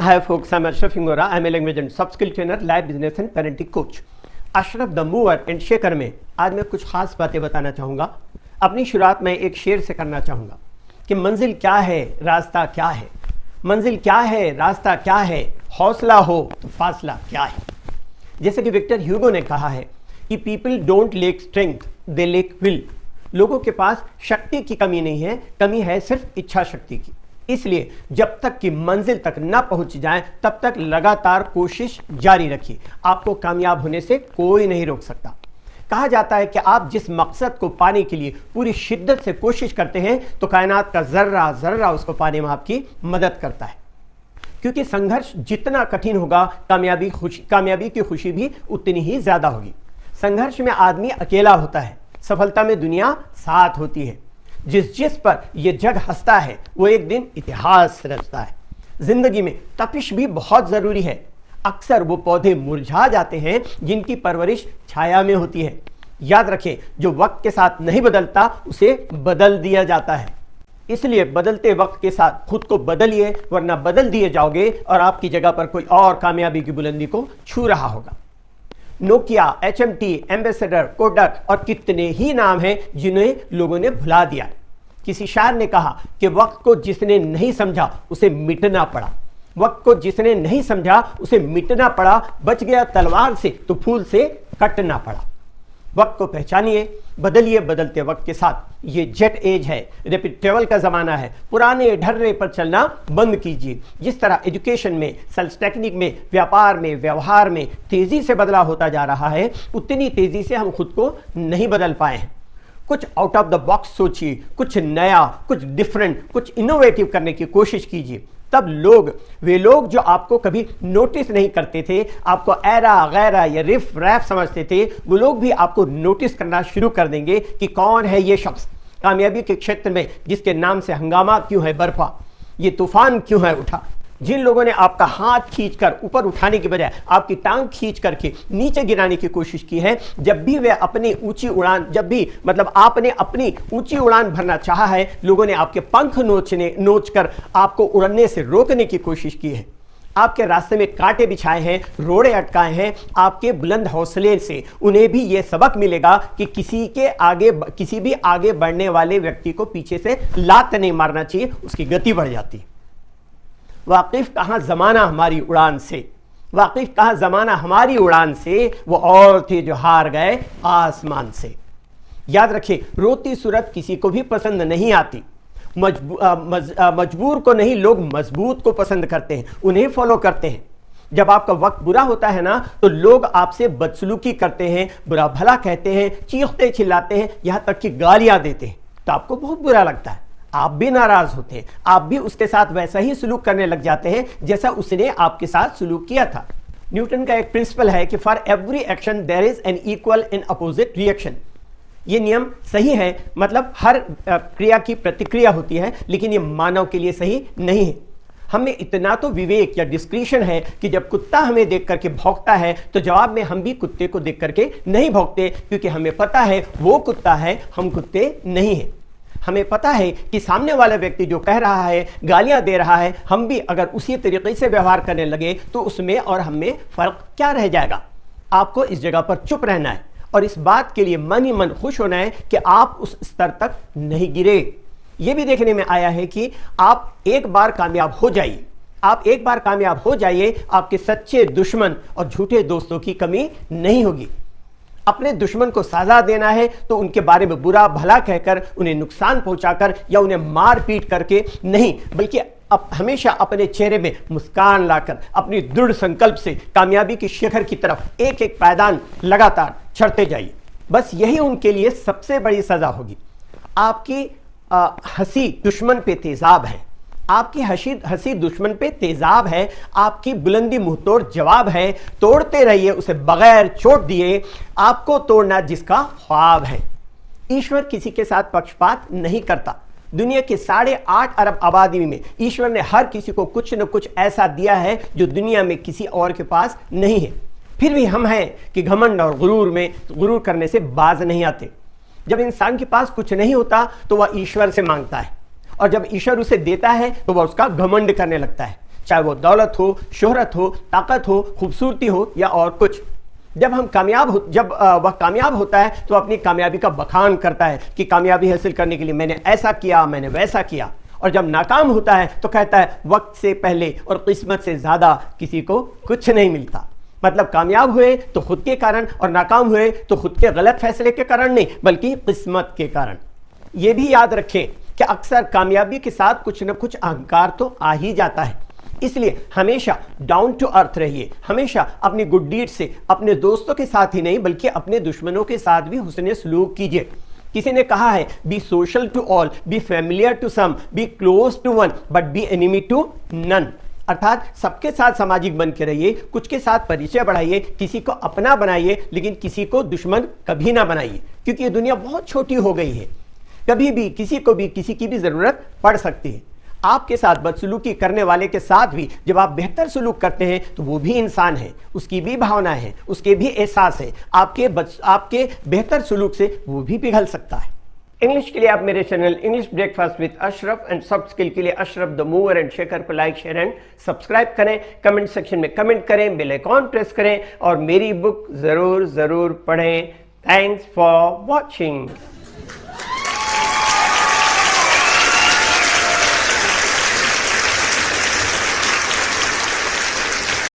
Hi folks, I'm Ashraf Ingora. I'm a language and soft skill trainer, live business and parenting coach. Ashraf the mover and shaker में आज मैं कुछ खास बातें बताना चाहूँगा। अपनी शुरुआत में एक शेर से करना चाहूँगा कि मंजिल क्या है, रास्ता क्या है। मंजिल क्या है, रास्ता क्या है, हौसला हो तो फासला क्या है। जैसे कि विक्टर ह्यूगो ने कहा है कि people don't lake strength, they lake will. लोगों के पास शक्ति की कमी नहीं है, कमी है सिर्फ इच्छा शक्ति की। इसलिए जब तक कि मंजिल तक न पहुंच जाए तब तक लगातार कोशिश जारी रखिए। आपको कामयाब होने से कोई नहीं रोक सकता। कहा जाता है कि आप जिस मकसद को पाने के लिए पूरी शिद्दत से कोशिश करते हैं तो कायनात का जर्रा जर्रा उसको पाने में आपकी मदद करता है। क्योंकि संघर्ष जितना कठिन होगा कामयाबी की खुशी भी उतनी ही ज्यादा होगी। संघर्ष में आदमी अकेला होता है, सफलता में दुनिया साथ होती है। जिस पर यह जग हंसता है वो एक दिन इतिहास रचता है। जिंदगी में तपिश भी बहुत जरूरी है। अक्सर वो पौधे मुरझा जाते हैं जिनकी परवरिश छाया में होती है। याद रखें, जो वक्त के साथ नहीं बदलता उसे बदल दिया जाता है। इसलिए बदलते वक्त के साथ खुद को बदलिए, वरना बदल दिए जाओगे और आपकी जगह पर कोई और कामयाबी की बुलंदी को छू रहा होगा। नोकिया, HMT, एम्बेसडर, कोडक और कितने ही नाम हैं जिन्हें लोगों ने भुला दिया। किसी शायर ने कहा कि वक्त को जिसने नहीं समझा उसे मिटना पड़ा। वक्त को जिसने नहीं समझा उसे मिटना पड़ा। बच गया तलवार से तो फूल से कटना पड़ा। वक्त को पहचानिए, बदलिए बदलते वक्त के साथ। ये जेट एज है, रैपिड ट्रेवल का जमाना है। पुराने ढर्रे पर चलना बंद कीजिए। जिस तरह एजुकेशन में, सेल्स टेक्निक में, व्यापार में, व्यवहार में तेजी से बदलाव होता जा रहा है, उतनी तेजी से हम खुद को नहीं बदल पाए हैं। कुछ आउट ऑफ द बॉक्स सोचिए, कुछ नया, कुछ डिफरेंट, कुछ इनोवेटिव करने की कोशिश कीजिए। तब वे लोग जो आपको कभी नोटिस नहीं करते थे, आपको ऐरा गैरा या रिफ रैफ समझते थे, वो लोग भी आपको नोटिस करना शुरू कर देंगे कि कौन है ये शख्स कामयाबी के क्षेत्र में जिसके नाम से हंगामा क्यों है बरपा, ये तूफान क्यों है उठा। जिन लोगों ने आपका हाथ खींचकर ऊपर उठाने की बजाय आपकी टांग खींच करके नीचे गिराने की कोशिश की है, जब भी वे अपनी ऊंची उड़ान आपने अपनी ऊंची उड़ान भरना चाहा है, लोगों ने आपके पंख नोचकर आपको उड़ने से रोकने की कोशिश की है। आपके रास्ते में कांटे बिछाए हैं, रोड़े अटकाए हैं। आपके बुलंद हौसले से उन्हें भी यह सबक मिलेगा कि किसी भी आगे बढ़ने वाले व्यक्ति को पीछे से लात नहीं मारना चाहिए, उसकी गति बढ़ जाती है। वाकिफ कहाँ जमाना हमारी उड़ान से, वाकिफ कहाँ जमाना हमारी उड़ान से, वो और थे जो हार गए आसमान से। याद रखिए, रोती सूरत किसी को भी पसंद नहीं आती। मजबूर को नहीं, लोग मजबूत को पसंद करते हैं, उन्हें फॉलो करते हैं। जब आपका वक्त बुरा होता है ना, तो लोग आपसे बदसलूकी करते हैं, बुरा भला कहते हैं, चीखते चिल्लाते हैं, यहां तक कि गालियां देते हैं, तो आपको बहुत बुरा लगता है। आप भी नाराज होते हैं, आप भी उसके साथ वैसा ही सलूक करने लग जाते हैं जैसा उसने आपके साथ सलूक किया था। न्यूटन का एक प्रिंसिपल है कि for every action there is an equal and opposite reaction. ये नियम सही है, मतलब हर क्रिया की प्रतिक्रिया होती है, लेकिन ये मानव के लिए सही नहीं है। हमें इतना तो विवेक या डिस्क्रिशन है कि जब कुत्ता हमें देख करके भौंकता है तो जवाब में हम भी कुत्ते को देख करके नहीं भौंकते, क्योंकि हमें पता है वो कुत्ता है, हम कुत्ते नहीं हैं। हमें पता है कि सामने वाला व्यक्ति जो कह रहा है, गालियां दे रहा है, हम भी अगर उसी तरीके से व्यवहार करने लगे तो उसमें और हमें फर्क क्या रह जाएगा। आपको इस जगह पर चुप रहना है और इस बात के लिए मन ही मन खुश होना है कि आप उस स्तर तक नहीं गिरे। यह भी देखने में आया है कि आप एक बार कामयाब हो जाइए, आपके सच्चे दुश्मन और झूठे दोस्तों की कमी नहीं होगी। अपने दुश्मन को सजा देना है तो उनके बारे में बुरा भला कहकर, उन्हें नुकसान पहुंचाकर या उन्हें मार पीट करके नहीं, बल्कि हमेशा अपने चेहरे में मुस्कान लाकर अपनी दृढ़ संकल्प से कामयाबी के शिखर की तरफ एक एक पायदान लगातार चढ़ते जाइए। बस यही उनके लिए सबसे बड़ी सजा होगी। आपकी हंसी दुश्मन पे तेजाब है, आपकी हंसी दुश्मन पे तेजाब है, आपकी बुलंदी मुंहतोड़ जवाब है। तोड़ते रहिए उसे बगैर चोट दिए, आपको तोड़ना जिसका ख्वाब है। ईश्वर किसी के साथ पक्षपात नहीं करता। दुनिया के 8.5 अरब आबादी में ईश्वर ने हर किसी को कुछ न कुछ ऐसा दिया है जो दुनिया में किसी और के पास नहीं है। फिर भी हम हैं कि घमंड और गुरूर करने से बाज नहीं आते। जब इंसान के पास कुछ नहीं होता तो वह ईश्वर से मांगता है, और जब ईश्वर उसे देता है तो वह उसका घमंड करने लगता है। चाहे वो दौलत हो, शोहरत हो, ताकत हो, खूबसूरती हो या और कुछ। जब वह कामयाब होता है तो अपनी कामयाबी का बखान करता है कि कामयाबी हासिल करने के लिए मैंने ऐसा किया, मैंने वैसा किया। और जब नाकाम होता है तो कहता है वक्त से पहले और किस्मत से ज़्यादा किसी को कुछ नहीं मिलता। मतलब कामयाब हुए तो खुद के कारण और नाकाम हुए तो खुद के गलत फैसले के कारण नहीं, बल्कि किस्मत के कारण। यह भी याद रखें कि अक्सर कामयाबी के साथ कुछ न कुछ अहंकार तो आ ही जाता है। इसलिए हमेशा डाउन टू अर्थ रहिए, हमेशा अपनी गुड डीड से अपने दोस्तों के साथ ही नहीं बल्कि अपने दुश्मनों के साथ भी हुस्न सलूक कीजिए। किसी ने कहा है, be social to all, be familiar to some, be close to one, but be enemy to none. अर्थात सबके साथ सामाजिक बन के रहिए, कुछ के साथ परिचय बढ़ाइए, किसी को अपना बनाइए लेकिन किसी को दुश्मन कभी ना बनाइए, क्योंकि ये दुनिया बहुत छोटी हो गई है। कभी भी किसी को भी किसी की भी जरूरत पड़ सकती है। आपके साथ बदसलूकी करने वाले के साथ भी जब आप बेहतर सलूक करते हैं तो वो भी इंसान है, उसकी भी भावनाएं हैं, उसके भी एहसास है। आपके बेहतर सलूक से वो भी पिघल सकता है। इंग्लिश के लिए आप मेरे channel English breakfast with Ashraf and soft skill के लिए Ashraf the mover and shaker को लाइक, शेयर एंड सब्सक्राइब करें। कमेंट सेक्शन में कमेंट करें, बेल आइकॉन प्रेस करें और मेरी बुक जरूर पढ़ें। Thanks for watching.